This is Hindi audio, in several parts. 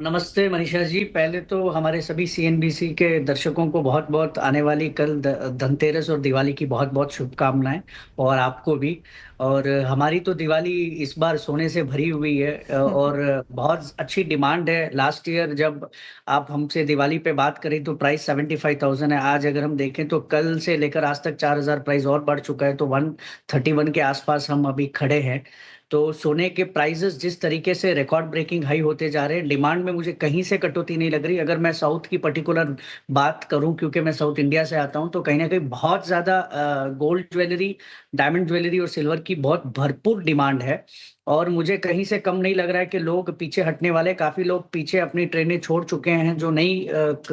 नमस्ते मनीषा जी। पहले तो हमारे सभी सीएनबीसी के दर्शकों को बहुत बहुत आने वाली कल धनतेरस और दिवाली की बहुत बहुत शुभकामनाएं। और आपको भी। और हमारी तो दिवाली इस बार सोने से भरी हुई है और बहुत अच्छी डिमांड है। लास्ट ईयर जब आप हमसे दिवाली पे बात करें तो प्राइस 75,000 है। आज अगर हम देखें तो कल से लेकर आज तक 4,000 प्राइस और बढ़ चुका है, तो 131 के आसपास हम अभी खड़े हैं। तो सोने के प्राइसेस जिस तरीके से रिकॉर्ड ब्रेकिंग हाई होते जा रहे हैं, डिमांड में मुझे कहीं से कटौती नहीं लग रही। अगर मैं साउथ की पर्टिकुलर बात करूं, क्योंकि मैं साउथ इंडिया से आता हूं, तो कहीं ना कहीं बहुत ज़्यादा गोल्ड ज्वेलरी, डायमंड ज्वेलरी और सिल्वर की बहुत भरपूर डिमांड है। और मुझे कहीं से कम नहीं लग रहा है कि लोग पीछे हटने वाले, काफ़ी लोग पीछे अपनी ट्रेनें छोड़ चुके हैं जो नहीं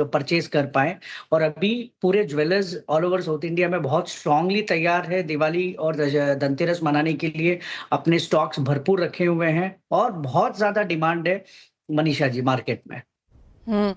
परचेज कर पाए। और अभी पूरे jewellers all over south India में बहुत स्ट्रांगली तैयार है दिवाली और धनतेरस मनाने के लिए। अपने स्टॉक्स भरपूर रखे हुए हैं और बहुत ज्यादा डिमांड है मनीषा जी मार्केट में। हम्म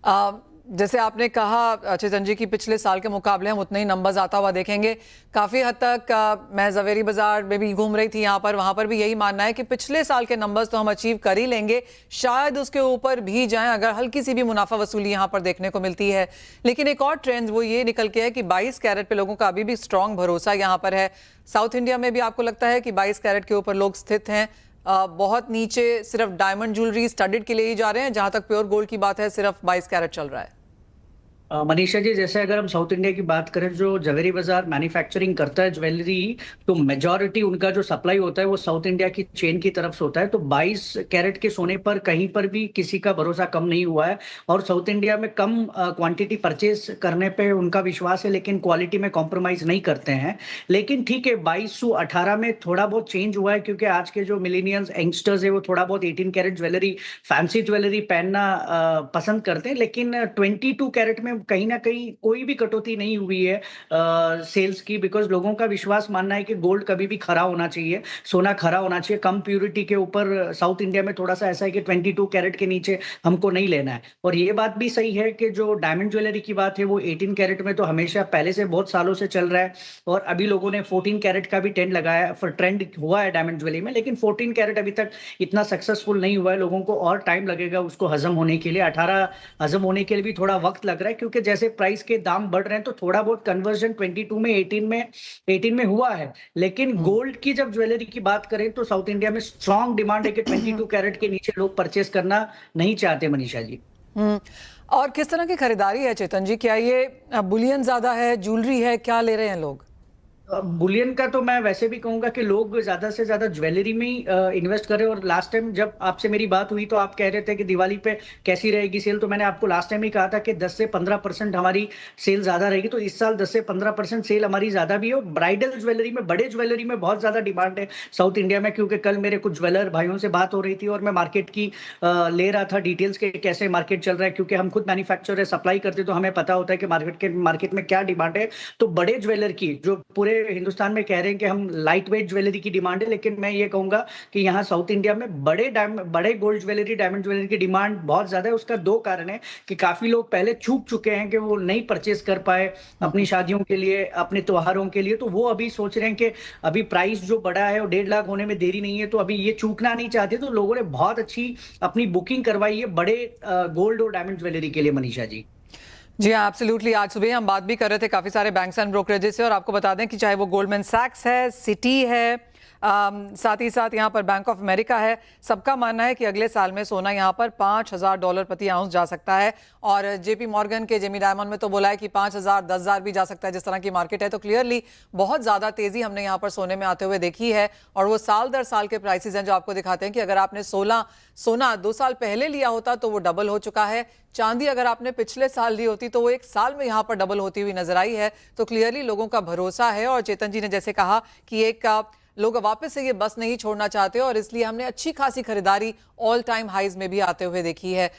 आ, जैसे आपने कहा चेतन जी की पिछले साल के मुकाबले हम उतने ही नंबर्स आता हुआ देखेंगे। काफी हद तक मैं जवेरी बाजार में भी घूम रही थी, यहाँ पर वहां पर भी यही मानना है कि पिछले साल के नंबर्स तो हम अचीव कर ही लेंगे, शायद उसके ऊपर भी जाएं अगर हल्की सी भी मुनाफा वसूली यहाँ पर देखने को मिलती है। लेकिन एक और ट्रेंड वो ये निकल के है कि 22 कैरेट पे लोगों का अभी भी स्ट्रांग भरोसा यहाँ पर है। साउथ इंडिया में भी आपको लगता है कि 22 कैरेट के ऊपर लोग स्थित हैं? बहुत नीचे सिर्फ डायमंड ज्वेलरी स्टडेड के लिए ही जा रहे हैं, जहां तक प्योर गोल्ड की बात है सिर्फ 22 कैरेट चल रहा है। मनीषा जी, जैसे अगर हम साउथ इंडिया की बात करें, जो जवेरी बाजार मैन्युफैक्चरिंग करता है ज्वेलरी, तो मेजॉरिटी उनका जो सप्लाई होता है वो साउथ इंडिया की चेन की तरफ से होता है। तो 22 कैरेट के सोने पर कहीं पर भी किसी का भरोसा कम नहीं हुआ है। और साउथ इंडिया में कम क्वांटिटी परचेज करने पे उनका विश्वास है, लेकिन क्वालिटी में कॉम्प्रोमाइज नहीं करते हैं। लेकिन ठीक है, 2218 में थोड़ा बहुत चेंज हुआ है, क्योंकि आज के जो मिलेनियल्स यंगस्टर्स है वो थोड़ा बहुत 18 कैरेट ज्वेलरी, फैंसी ज्वेलरी पहनना पसंद करते हैं। लेकिन 22 कैरेट में कहीं ना कहीं कोई भी कटौती नहीं हुई है सेल्स की, बिकॉज लोगों का विश्वास मानना है कि गोल्ड कभी भी खरा होना चाहिए, सोना खरा होना चाहिए। कम प्यूरिटी के ऊपर साउथ इंडिया में थोड़ा सा ऐसा है कि 22 कैरेट के नीचे हमको नहीं लेना है। और ये बात भी सही है कि जो डायमंड ज्वेलरी की बात है वो 18 कैरेट में तो हमेशा पहले से बहुत सालों से चल रहा है। और अभी लोगों ने 14 कैरेट का भी ट्रेंड हुआ है डायमंड ज्वेलरी में, लेकिन 14 कैरेट अभी तक इतना सक्सेसफुल नहीं हुआ है। लोगों को और टाइम लगेगा उसको हजम होने के लिए। 18 हजम होने के लिए भी थोड़ा वक्त लग रहा है, क्योंकि जैसे प्राइस के दाम बढ़ रहे हैं तो थोड़ा बहुत कन्वर्जन 22 में 18 में हुआ है। लेकिन गोल्ड की जब ज्वेलरी की बात करें तो साउथ इंडिया में स्ट्रांग डिमांड है कि 22 कैरेट के नीचे लोग परचेस करना नहीं चाहते मनीषा जी। हम्म और किस तरह की खरीदारी है चेतन जी? क्या ये बुलियन ज्यादा है, ज्वेलरी है, क्या ले रहे हैं लोग? बुलियन का तो मैं वैसे भी कहूंगा कि लोग ज्यादा से ज्यादा ज्वेलरी में ही इन्वेस्ट करें। और लास्ट टाइम जब आपसे मेरी बात हुई तो आप कह रहे थे कि दिवाली पे कैसी रहेगी सेल, तो मैंने आपको लास्ट टाइम ही कहा था कि 10 से 15% हमारी सेल ज्यादा रहेगी। तो इस साल 10 से 15% सेल हमारी ज्यादा भी है। और ब्राइडल ज्वेलरी में, बड़े ज्वेलरी में बहुत ज्यादा डिमांड है साउथ इंडिया में, क्योंकि कल मेरे कुछ ज्वेलर भाइयों से बात हो रही थी और मैं मार्केट की ले रहा था डिटेल्स के कैसे मार्केट चल रहा है, क्योंकि हम खुद मैन्युफैक्चर है, सप्लाई करते, तो हमें पता होता है कि मार्केट में क्या डिमांड है। तो बड़े ज्वेलर की जो पूरे हिंदुस्तान में कह रहे हैं कि हम लाइट वेट ज्वेलरी की डिमांड है, लेकिन मैं ये कहूंगा कि यहाँ साउथ इंडिया में बड़े गोल्ड ज्वेलरी, डायमंड ज्वेलरी की डिमांड बहुत ज्यादा है। उसका दो कारण है कि काफी लोग पहले चूक चुके हैं कि वो नहीं परचेस कर पाए अपनी शादियों के लिए, अपने त्योहारों के लिए। तो वो अभी सोच रहे हैं कि अभी प्राइस जो बढ़ा है और 1.5 लाख होने में देरी नहीं है, तो अभी ये चूकना नहीं चाहते। तो लोगों ने बहुत अच्छी अपनी बुकिंग करवाई है बड़े गोल्ड और डायमंड ज्वेलरी के लिए मनीषा जी। जी हाँ, एब्सोल्युटली। आज सुबह हम बात भी कर रहे थे काफी सारे बैंक्स एंड ब्रोकरेजेस से, और आपको बता दें कि चाहे वो गोल्डमैन सैक्स है, सिटी है, साथ ही साथ यहाँ पर बैंक ऑफ अमेरिका है, सबका मानना है कि अगले साल में सोना यहाँ पर $5,000 प्रति आउंस जा सकता है। और जेपी मॉर्गन के जेमी डायमंड में तो बोला है कि 5,000 10,000 भी जा सकता है, जिस तरह की मार्केट है। तो क्लियरली बहुत ज्यादा तेजी हमने यहाँ पर सोने में आते हुए देखी है। और वो साल दर साल के प्राइसेस हैं जो आपको दिखाते हैं कि अगर आपने सोना 2 साल पहले लिया होता तो वो डबल हो चुका है। चांदी अगर आपने पिछले साल ली होती तो वो 1 साल में यहाँ पर डबल होती हुई नजर आई है। तो क्लियरली लोगों का भरोसा है। और चेतन जी ने जैसे कहा कि लोग वापस से ये बस नहीं छोड़ना चाहते, और इसलिए हमने अच्छी खासी खरीदारी ऑल टाइम हाइज में भी आते हुए देखी है।